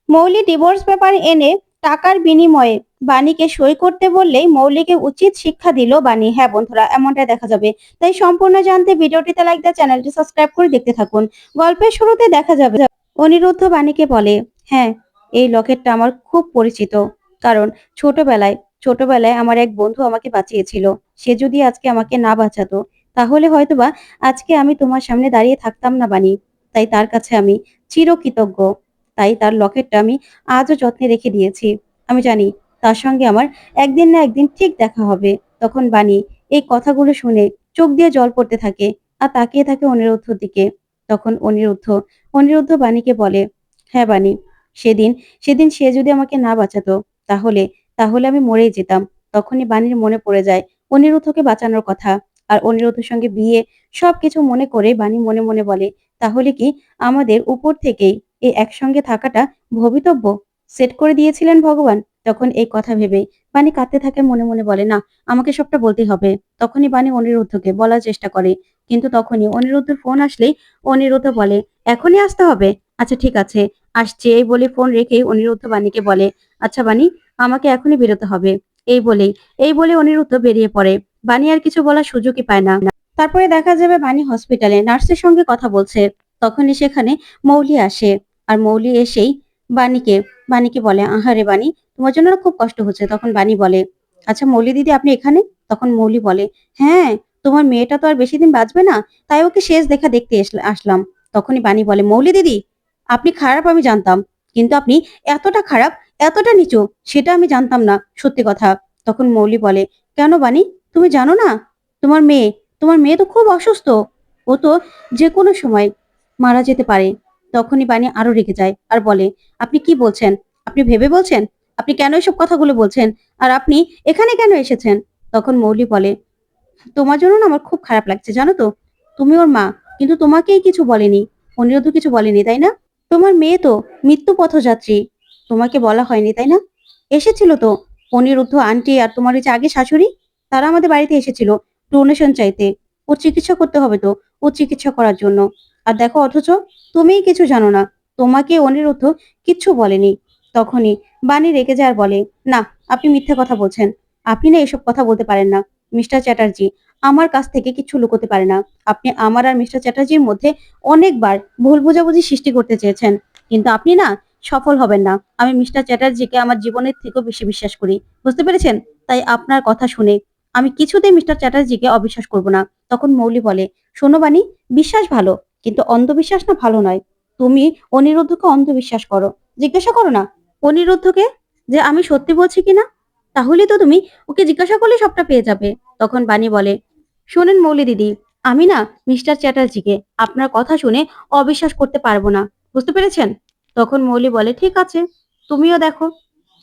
মৌলি divorce paper এনে টাকার বিনিময়ে বাণীকে সই করতে বললেই মৌলিকে উচিত শিক্ষা দিল বাণী। হ্যাঁ বন্ধুরা, এমনটাই দেখা যাবে। তাই সম্পূর্ণ জানতে ভিডিওটিতে লাইক দিয়ে চ্যানেলটি সাবস্ক্রাইব করে দেখতে থাকুন। গল্পের শুরুতে দেখা যাবে অনিরুদ্ধ বাণীকে বলে, হ্যাঁ, এই লকেটটা আমার খুব পরিচিত। কারণ ছোটবেলায় ছোটবেলায় আমার এক বন্ধু আমাকে বাঁচিয়েছিল। সে যদি আজকে আমাকে না বাঁচাতো, তাহলে হয়তোবা আজকে আমি তোমার সামনে দাঁড়িয়ে থাকতাম না বাণী। তাই তার কাছে আমি চিরকৃতজ্ঞ। তাই তার লকেটটা আমি আজও যত্নে রেখে দিয়েছি। আমি জানি তার সঙ্গে আমার একদিন না একদিন ঠিক দেখা হবে। তখন বাণী এই কথাগুলো শুনে চোখ দিয়ে জল পড়তে থাকে আর তাকিয়ে থাকে অনিরুদ্ধর দিকে। তখন অনিরুদ্ধ বাণীকে বলে, হ্যাঁ বাণী, সেদিন সেদিন সে যদি আমাকে না বাঁচাতো, তাহলে তাহলে আমি মরেই যেতাম। তখনই বাণীর মনে পড়ে যায় অনিরুদ্ধকে বাঁচানোর কথা। আর অনিরুদ্ধের সঙ্গে বিয়ে, সবকিছু মনে করে বাণী মনে মনে বলে, তাহলে কি আমাদের উপর থেকেই এই একসঙ্গে থাকাটা ভবিতব্য সেট করে দিয়েছিলেন ভগবান? তখন এই কথা ভেবে বাণী কাঁদতে থাকে, মনে মনে বলে, না, আমাকে সবটা বলতেই হবে। তখনই বাণী অনিরুদ্ধকে বলার চেষ্টা করে, কিন্তু তখনই অনিরুদ্ধের ফোন আসলেই অনিরুদ্ধ বলে, এখনই আসতে হবে? আচ্ছা ঠিক আছে, আসছে। এই বলে ফোন রেখেই অনিরুদ্ধ বাণীকে বলে, আচ্ছা বাণী, আমাকে এখনই বেরোতে হবে। এই বলে অনিরুদ্ধ বেরিয়ে পড়ে। বাণী আর কিছু বলার সুযোগই পায় না। তারপরে দেখা যাবে বাণী হসপিটালে নার্সের সঙ্গে কথা বলছে। তখনই সেখানে মৌলি আসে। আর মৌলি এসেই বাণীকে বাণীকে বলে, আহারে বাণী, তোমার জন্য না খুব কষ্ট হচ্ছে। তখন বাণী বলে, আচ্ছা মৌলি দিদি, আপনি এখানে? তখন মৌলি বলে, হ্যাঁ, তোমার মেয়েটা তো আর বেশি দিন বাঁচবে না, তাই ওকে শেষ দেখা দেখতে আসলাম। তখনই বাণী বলে, মৌলি দিদি, আপনি খারাপ আমি জানতাম, কিন্তু আপনি এতটা খারাপ, এতটা নিচু, সেটা আমি জানতাম না, সত্যি কথা। তখন মৌলি বলে, কেন বাণী, তুমি জানো না? তোমার মেয়ে তোমার মেয়ে তো খুব অসুস্থ। ও তো যে কোনো সময় মারা যেতে পারে। তখনই বাণী আরো রেগে যায় আর বলে, আপনি কি বলছেন? আপনি ভেবে বলছেন? আপনি কেন এসব কথাগুলো বলছেন? আর আপনি এখানে কেন এসেছেন? তখন মৌলি বলে, তোমার জন্য না আমার খুব খারাপ লাগছে, জানো তো? তুমি ওর মা, কিন্তু তোমাকেই কিছু বলেনি। অনিরুদ্ধ কিছু বলেনি, তাই না? তোমার মেয়ে তো মৃত্যু পথযাত্রী, তোমাকে বলা হয়নি, তাই না? এসেছিল তো অনিরুদ্ধ আন্টি আর তোমার ওই যে আগে শাশুড়ি, তারা আমাদের বাড়িতে এসেছিল ডোনেশন চাইতে। ওর চিকিৎসা করতে হবে তো, ও চিকিৎসা করার জন্য। আর দেখো, অথচ তুমিই কিছু জানো না, তোমাকে অনিরুদ্ধ কিচ্ছু বলেনি। তখনই বাণী রেগে যায় আর বলে, না, আপনি মিথ্যে কথা বলছেন। আপনি না এসব কথা বলতে পারেন না মিস্টার চ্যাটার্জি। আমার কাছ থেকে কিচ্ছু লুকোতে পারে না। আপনি আমার আর মিস্টার চ্যাটার্জির মধ্যে অনেকবার ভুল বোঝাবুঝি সৃষ্টি করতে চেয়েছেন, কিন্তু আপনি না সফল হবেন না। আমি মিস্টার চ্যাটার্জিকে আমার জীবনের থেকেও বেশি বিশ্বাস করি, বুঝতে পেরেছেন? তাই আপনার কথা শুনে আমি কিছুতেই মিস্টার চ্যাটার্জিকে অবিশ্বাস করব না। তখন মৌলি বলে, শোনো বাণী, বিশ্বাস ভালো, কিন্তু অন্ধবিশ্বাস না ভালো নয়। তুমি অনিরুদ্ধকে অন্ধবিশ্বাস করো। জিজ্ঞাসা করো না অনিরুদ্ধকে যে আমি সত্যি বলছি কিনা। তাহলে তো তুমি ওকে জিজ্ঞাসা করলে সবটা পেয়ে যাবে। তখন বাণী বলে, শোনেন মৌলি দিদি, আমি না মিস্টার চ্যাটার্জিকে আপনার কথা শুনে অবিশ্বাস করতে পারবো না, বুঝতে পেরেছেন? তখন মৌলি বলে, ঠিক আছে, তুমিও দেখো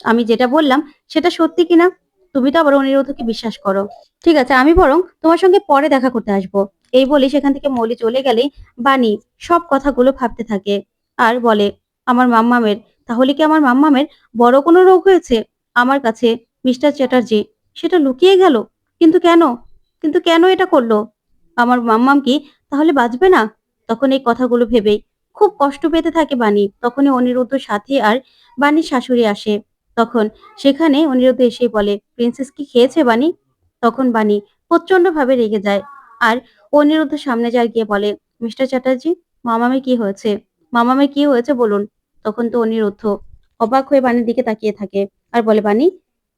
আমি যেটা বললাম সেটা সত্যি কিনা। তুমি তো আবার অনিরুদ্ধকে বিশ্বাস করো। ঠিক আছে, আমি বরং তোমার সঙ্গে পরে দেখা করতে আসবো। এই বলে সেখান থেকে মৌলি চলে গেলেই বাণী সব কথাগুলো ভাবতে থাকে আর বলে, আমার মাম্মামের, তাহলে কি আমার মাম্মামের বড় কোনো রোগ হয়েছে আমার কাছে মিস্টার চ্যাটার্জি সেটা লুকিয়ে গেল? কিন্তু কেন কিন্তু কেন এটা করলো? আমার মাম্মাম কি তাহলে বাঁচবে না? তখন এই কথাগুলো ভেবেই খুব কষ্ট পেতে থাকে বাণী। তখনই অনিরুদ্ধ সাথী আর বাণীর শাশুড়ি আসে। তখন সেখানে অনিরুদ্ধ এসেই বলে, প্রিন্সেস কি খেয়েছে বাণী? তখন বাণী প্রচন্ড ভাবে রেগে যায় আর অনিরুদ্ধ সামনে যায় গিয়ে বলে, মিস্টার চ্যাটার্জি, মামামে কি হয়েছে? মামামে কি হয়েছে বলুন। তখন তো অনিরুদ্ধ অবাক হয়ে বাণীর দিকে তাকিয়ে থাকে আর বলে, বাণী,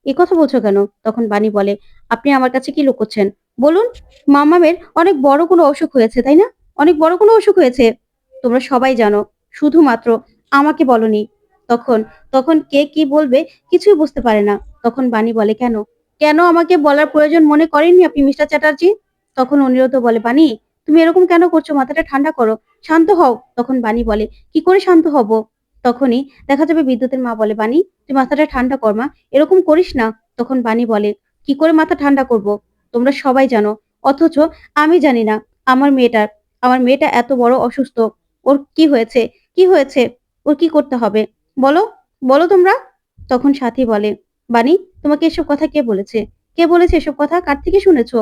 এ কথা বলছো কেন? তখন বাণী বলে, আপনি আমার কাছে কি লুকোচ্ছেন বলুন। মামামের অনেক বড় কোনো অসুখ হয়েছে, তাই না? অনেক বড় কোনো অসুখ হয়েছে, তোমরা সবাই জানো, শুধুমাত্র আমাকে বলনি। তখন তখন কে কি বলবে কিছুই বুঝতে পারে না। তখন বাণী বলে, কেন কেন আমাকে বলার প্রয়োজন মনে করেননি আপনি মিস্টার চ্যাটার্জি? তখন অনিরুদ্ধ বলে, বাণী, তুমি এরকম কেন করছো? মাথাটা ঠান্ডা করো, শান্ত হও। তখন বাণী বলে, কি করে শান্ত হব? তখনই দেখা যাবে বিদ্যুতের মা বলে, বাণী, তুই মাথাটা ঠান্ডা কর মা, এরকম করিস না। তখন বাণী বলে, কি করে মাথা ঠান্ডা করব? তোমরা সবাই জানো, অথচ আমি জানি না। আমার মেয়েটার আমার মেয়েটা এত বড় অসুস্থ, ওর কি হয়েছে? কি হয়েছে? ওর কি করতে হবে বলো, বলো তোমরা। তখন সাথী বলে, বাণী, তোমাকে এসব কথা কে বলেছে? কে বলেছে এসব কথা? কার থেকে শুনেছো?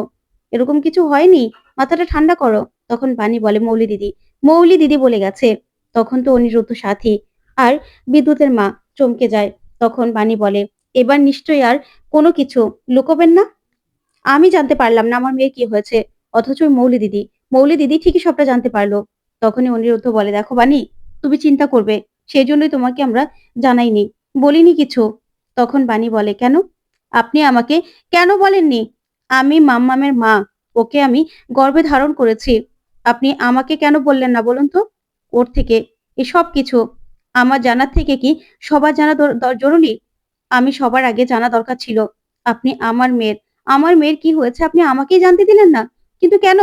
এরকম কিছু হয়নি, মাথাটা ঠান্ডা করো। তখন বাণী বলে, মৌলি দিদি বলে গেছে। তখন তো অনিরুদ্ধ সাথী আর বিদ্যুতের মা চমকে যায়। তখন বাণী বলে, এবার নিশ্চয়ই আর কোনো কিছু লুকোবেন না? আমি জানতে পারলাম না আমার মেয়ের কি হয়েছে। অথচ ওই মৌলি দিদি ঠিকই সবটা জানতে পারল। তখনই অনিরুদ্ধ বলে, দেখো বানি, তুমি চিন্তা করবে। সেজন্যই তোমাকে আমরা জানাইনি। বলিনি কিছু। তখন বানি বলে, কেন? আপনি আমাকে কেন বলেননি? আমি মাম্মামের মা। ওকে আমি গর্ভে ধারণ করেছি। আপনি আমাকে কেন বললেন না বলুন তো? ওর থেকে এসব কিছু আমার জানার থেকে কি সবার জানা জরুরি? আমি সবার আগে জানা দরকার ছিল। আপনি আমার মেয়ের কি হয়েছে আপনি আমাকেই জানতে দিলেন না। কিন্তু কেন?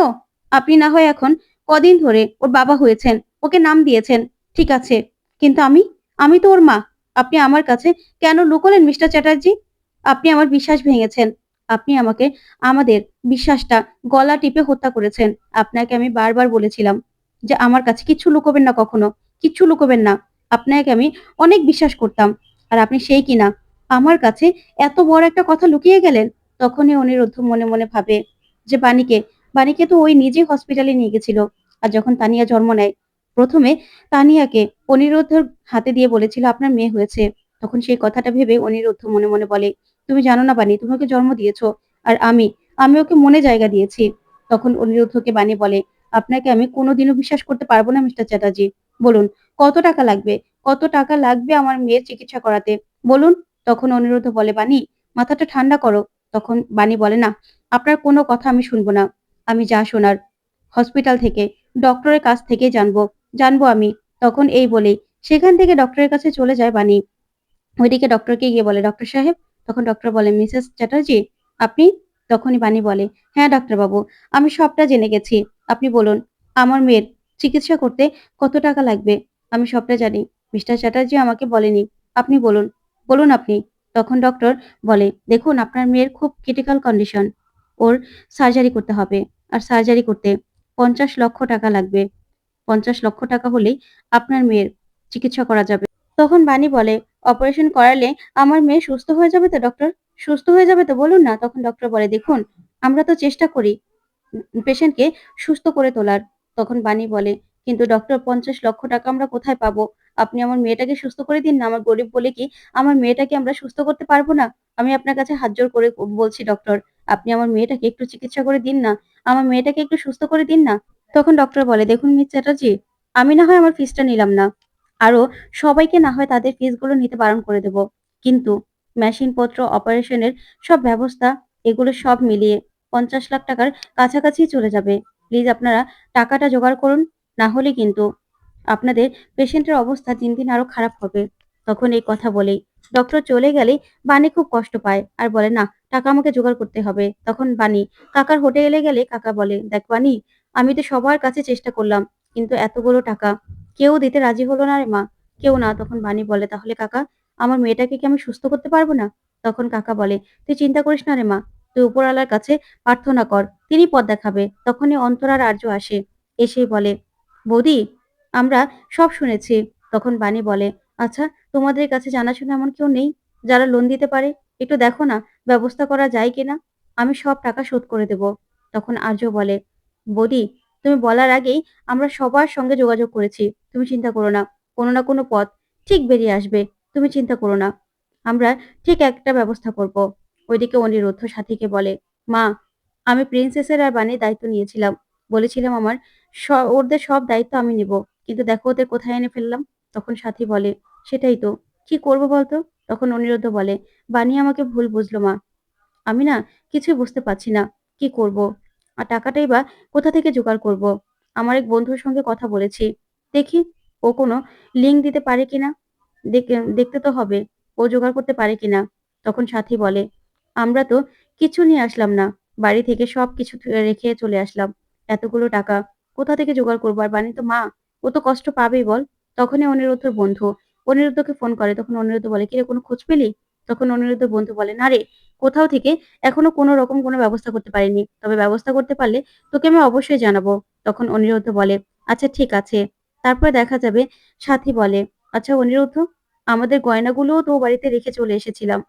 আপনি না হয় এখন কদিন ধরে ওর বাবা হয়েছেন, ওকে নাম দিয়েছেন। ঠিক আছে। কিন্তু আমি তো ওর মা। আপনি আমার কাছে কেন লুকোলেন মিস্টার চ্যাটার্জি? আপনি আমার বিশ্বাস ভেঙেছেন। আপনি আমাদের বিশ্বাসটা গলা টিপে হত্যা করেছেন। আপনাকে আমি বারবার বলেছিলাম যে আমার কাছে কিচ্ছু লুকোবেন না কখনো। কিচ্ছু লুকোবেন না। আপনাকে আমি অনেক বিশ্বাস করতাম। আর আপনি সেই কিনা আমার কাছে এত বড় একটা কথা লুকিয়ে গেলেন। তখনই অনিরুদ্ধ মনে মনে ভাবে যে বাণীকে তো ওই নিজেই হসপিটালে নিয়ে গেছিল। আর যখন তানিয়া জন্ম নেয়, প্রথমে তানিয়াকে অনিরুদ্ধর হাতে দিয়ে বলেছিল আপনার মেয়ে হয়েছে। তখন সেই কথাটা ভেবে অনিরুদ্ধ মনে মনে বলে, তুমি জানো না বাণী, তুমি ওকে জন্ম দিয়েছো। আর আমি ওকে মনে জায়গা দিয়েছি। তখন অনিরুদ্ধকে বাণী বলে, আপনাকে আমি কোনোদিনও বিশ্বাস করতে পারবো না মিস্টার চ্যাটার্জি। বলুন কত টাকা লাগবে? কত টাকা লাগবে আমার মেয়ের চিকিৎসা করাতে? বলুন। তখন অনিরুদ্ধ বলে, বাণী, মাথাটা ঠান্ডা করো। তখন বাণী বলে, না, আপনার কোনো কথা আমি শুনবো না। আমি যা শোনার হসপিটাল থেকে, ডক্টরের কাছ থেকে জানবো আমি। তখন এই বলেই সেখান থেকে ডক্টরের কাছে চলে যায় বাণী। ওইদিকে ডক্টরকে গিয়ে বলে, ডক্টর সাহেব। তখন ডক্টর বলে, মিসেস চ্যাটার্জি, আপনি? তখনই বাণী বলে, হ্যাঁ ডাক্তার বাবু, আমি সবটা জেনে গেছি। আপনি বলুন, আমার মেয়ের চিকিৎসা করতে কত টাকা লাগবে? আমি সবটা জানি। মিস্টার চ্যাটার্জি আমাকে বলেনি। আপনি বলুন। বলুন আপনি। তখন ডক্টর বলে, দেখুন আপনার মেয়ের খুব ক্রিটিক্যাল কন্ডিশন। ওর সার্জারি করতে হবে। আর সার্জারি করতে 50 লক্ষ টাকা লাগবে। 50 লক্ষ টাকা হলেই আপনার মেয়ের চিকিৎসা করা যাবে। তখন বাণী বলে, অপারেশন করালে আমার মেয়ে সুস্থ হয়ে যাবে তো ডক্টর? সুস্থ হয়ে যাবে তো বলুন না। তখন ডক্টর বলে, দেখুন আমরা তো চেষ্টা করি পেশেন্টকে সুস্থ করে তোলার। তখন বাণী বলে, কিন্তু ডক্টর 50 লক্ষ টাকা আমরা কোথায় পাবো? আপনি আমার মেয়েটাকে সুস্থ করে দিন না। আমার গরিব বলে কি আমার মেয়েটাকে আমরা সুস্থ করতে পারবো না? আমি আপনার কাছে হাত জোড় করে বলছি ডক্টর, আপনি আমার মেয়েটাকে একটু চিকিৎসা করে দিন না। আমার মেয়েটাকে একটু সুস্থ করে দিন না। তখন ডক্টর বলে, দেখুন মিস চ্যাটার্জি, আমি না হয় আমার ফিসটা নিলাম না। আরো সবাইকে না হয় তাদের ফিসগুলো নিতে বারণ করে দেব। কিন্তু মেশিনপত্র, অপারেশনের সব ব্যবস্থা, এগুলো সব মিলিয়ে 50 লাখ টাকার কাছাকাছি চলে যাবে। প্লিজ আপনারা টাকাটা জোগাড় করুন। না হলে কিন্তু আপনাদের পেশেন্টের অবস্থা দিন দিন আরো খারাপ হবে। তখন এই কথা বলেই ডক্টর চলে গেলেই বাণী খুব কষ্ট পায় আর বলে, না, টাকা আমাকে জোগাড় করতে হবে। তখন বাণী কাকার হোটেলে গেলে কাকা বলে, দেখ বাণী, আমি তো সবার কাছে চেষ্টা করলাম, কিন্তু এতগুলো টাকা কেউ দিতে রাজি হলো না রে মা। কেউ না। তখন বাণী বলে, তাহলে কাকা, আমার মেয়েটাকে কি আমি সুস্থ করতে পারবো না? তখন কাকা বলে, তুই চিন্তা করিস না রে মা, তুই উপরওয়ালার কাছে প্রার্থনা কর, তিনি পথ দেখাবে। তখনই অন্তরা আর আর্য আসে। এসেই বলে, বৌদি, আমরা সব শুনেছি। তখন বাণী বলে, আচ্ছা, তোমাদের কাছে জানাশোনা এমন কেউ নেই যারা লোন দিতে পারে? একটু দেখো না, ব্যবস্থা করা যায় কিনা। আমি সব টাকা শোধ করে দেব। তখন আর্য বলে, বৌদি, তুমি বলার আগেই আমরা সবার সঙ্গে যোগাযোগ করেছি। তুমি চিন্তা করো না, কোনো না কোনো পথ ঠিক বেরিয়ে আসবে। তুমি চিন্তা করো না, আমরা ঠিক একটা ব্যবস্থা করব। ওইদিকে অনিরুদ্ধ সাথীকে বলে, মা, আমি প্রিন্সেসের আর বাণীর দায়িত্ব নিয়েছিলাম। বলেছিলাম আমার ওদের সব দায়িত্ব আমি নিব। কিন্তু দেখো ওদের কোথায় এনে ফেললাম। তখন সাথী বলে, সেটাই তো, কি করবো বলতো? তখন অনিরুদ্ধ বলে, বাণী আমাকে ভুল বুঝলো মা। আমি না কিছুই বুঝতে পারছি না কি করব। আর টাকাটাই বা কোথা থেকে জোগাড় করব। আমার এক বন্ধুর সঙ্গে কথা বলেছি। দেখি ও কোনো লিংক দিতে পারে কিনা। দেখতে তো হবে ও জোগাড় করতে পারে কিনা। তখন সাথী বলে, আমরা তো কিছু নিয়ে আসলাম না। বাড়ি থেকে সবকিছু রেখে চলে আসলাম। এতগুলো টাকা কোথা থেকে জোগাড় করবো? আর বাণী তো মা, ও তো কষ্ট পাবেই বল। তখনই অনিরুদ্ধর বন্ধু অনিরুদ্ধকে ফোন করে। তখন অনিরুদ্ধ বলে, কিরে কোনো খোঁজ পেলি? তখন অনিরুদ্ধ বন্ধু বলে, না রে, কোথাও থেকে এখনো কোনো রকম কোনো ব্যবস্থা করতে পারিনি। তবে ব্যবস্থা করতে পারলে তোকে আমি অবশ্যই জানাবো। তখন অনিরুদ্ধ বলে, আচ্ছা ঠিক আছে। তারপরে দেখা যাবে। সাথী বলে, আচ্ছা অনিরুদ্ধ, আমাদের গয়নাগুলোও তো ও বাড়িতে রেখে চলে এসেছিলাম।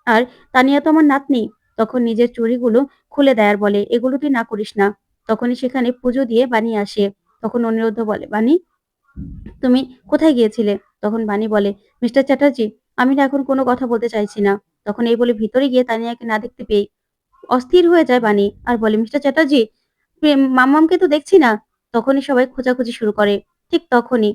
আর তানিয়া তো আমার নাতনি। তখন নিজের চুড়িগুলো খুলে দেয় আর বলে, এগুলো তুই না করিস না। তখনই সেখানে পুজো দিয়ে বাণী আসে। তখন অনিরুদ্ধ বলে, বাণী, তুমি কোথায় গিয়েছিলে? তখন বাণী বলে, মিস্টার চ্যাটার্জি, আমি না এখন কোনো কথা বলতে চাইছি না। তখন এই বলে ভিতরে গিয়ে তানিয়াকে না দেখতে পেয়ে অস্থির হয়ে যায় বাণী আর বলে, মিস্টার চ্যাটার্জি, মাম্মামকে তো দেখছি না। তখনই সবাই খোঁজাখুঁজি শুরু করে। ঠিক তখনই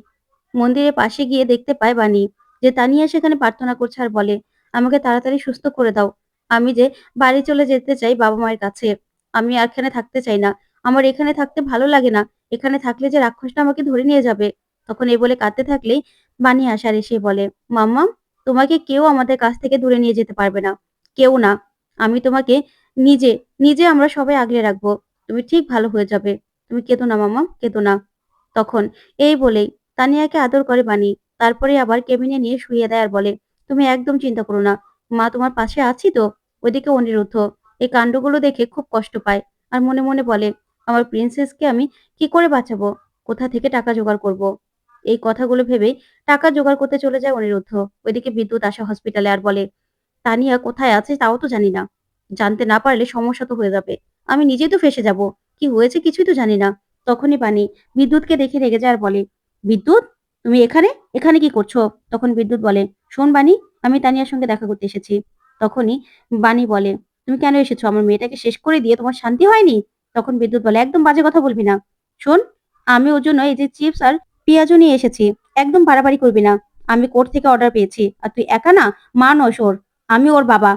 মন্দিরের পাশে গিয়ে দেখতে পায় বাণী যে তানিয়া সেখানে প্রার্থনা করছে আর বলে, আমাকে তাড়াতাড়ি সুস্থ করে দাও। আমি যে বাড়ি চলে যেতে চাই বাবা মায়ের কাছে। আমি আর এখানে থাকতে চাই না। আমার এখানে থাকতে ভালো লাগে না। এখানে থাকলে যে রাক্ষসটা আমাকে ধরে নিয়ে যাবে। তখন এই বলে কাঁদতে থাকলেই বাণী আসে আর এসে বলে, মাম্মাম, তোমাকে কেউ আমাদের কাছ থেকে দূরে নিয়ে যেতে পারবে না। কেউ না। আমি তোমাকে নিজে, নিজে আমরা সবাই আগলে রাখবো। তুমি ঠিক ভালো হয়ে যাবে। তুমি কেঁদো না মাম্মাম, কেঁদো না। তখন এই বলেই তানিয়াকে আদর করে বাণী। তারপরে আবার কেবিনে নিয়ে শুইয়ে দেয় আর বলে, তুমি একদম চিন্তা করো না। মা তোমার পাশে আছি তো। ওইদিকে অনিরুদ্ধ এই কাণ্ডগুলো দেখে খুব কষ্ট পায় আর মনে মনে বলে, আমার প্রিন্সেসকে আমি কি করে বাঁচাবো? কোথা থেকে টাকা জোগাড় করব? এই কথাগুলো ভেবেই টাকা জোগাড় করতে চলে যায় অনিরুদ্ধ। ওইদিকে বিদ্যুৎ আসে হসপিটালে আর বলে, তানিয়া কোথায় আছে তাও তো জানি না। জানতে না পারলে সমস্যা তো হয়ে যাবে। আমি নিজেই তো ফেঁসে যাব। কি হয়েছে কিছুই তো জানি না। তখনই বাণী বিদ্যুৎকে দেখে রেগে যায় আর বলে, বিদ্যুৎ, তুমি এখানে? এখানে কি করছো? তখন বিদ্যুৎ বলে, শোন বাণী, আমি তানিয়ার সঙ্গে দেখা করতে এসেছি। তখনই বাণী বলে, তুমি কেন এসেছো? আমার মেয়েটাকে শেষ করে দিয়ে তোমার শান্তি হয়নি? তখন বিদ্যুৎ বলে, একদম বাজে কথা বলবি না। শোন, আমি ওর জন্য এই যে চিপস আর পেঁয়াজও নিয়ে এসেছি। একদম বাড়াবাড়ি করবি না। আমি কোর্ট থেকে অর্ডার পেয়েছি। আর তুই একা না, মা নস ওর। আমি ওর বাবা।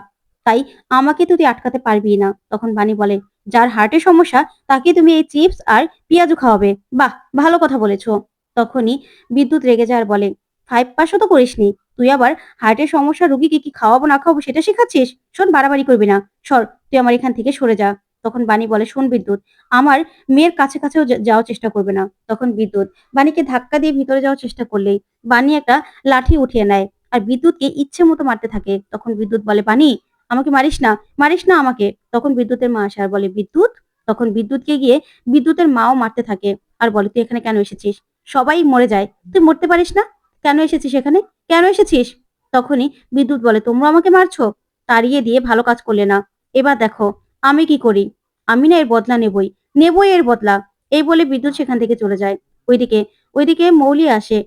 তাই আমাকে তো তুই আটকাতে পারবি না। তখন বাণী বলে, যার হার্টের সমস্যা তাকে তুমি এই চিপস আর পেঁয়াজু খাওয়াবে? বাহ, ভালো কথা বলেছো। তখনই বিদ্যুৎ রেগে যায় আর বলে, 5 পাসও তো করিসনি, তুই আবার হার্টের সমস্যা রুগীকে কি খাওয়াবো না খাওয়াবো সেটা শেখাচ্ছিস? শোন, বাড়াবাড়ি করবি না। সর, তুই আমার এখান থেকে সরে যা। তখন বাণী বলে, শোন বিদ্যুৎ, আমার মেয়ের কাছে কাছেও যাওয়ার চেষ্টা করবে না। তখন বিদ্যুৎ বাণীকে ধাক্কা দিয়ে ভিতরে যাওয়ার চেষ্টা করলেই বাণী একটা লাঠি উঠিয়ে নেয় আর বিদ্যুৎকে ইচ্ছে মতো মারতে থাকে। তখন বিদ্যুৎ বলে, বাণী, আমাকে মারিস না, মারিস না আমাকে। তখন বিদ্যুতের মা আসে আর বলে, বিদ্যুৎ। তখন বিদ্যুৎকে গিয়ে বিদ্যুতের মাও মারতে থাকে আর বলে, তুই এখানে কেন এসেছিস? সবাই মরে যায়, তুই মরতে পারিস না? কেন এসেছিস এখানে? কেন এসেছিস? তখনই বিদ্যুৎ বলে, তোমরা আমাকে মারছো? তাড়িয়ে দিয়ে ভালো কাজ করলে না। এবার দেখো আমি কি করি। আমি না এর বদলা নেবই, নেবই এর বদলা। এই বলে বিদ্যুৎ সেখান থেকে চলে যায়। ওইদিকে ওইদিকে মৌলি আসে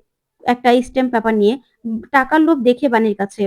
একটা স্ট্যাম্প পেপার নিয়ে টাকার লোভ দেখে বাণীর কাছে।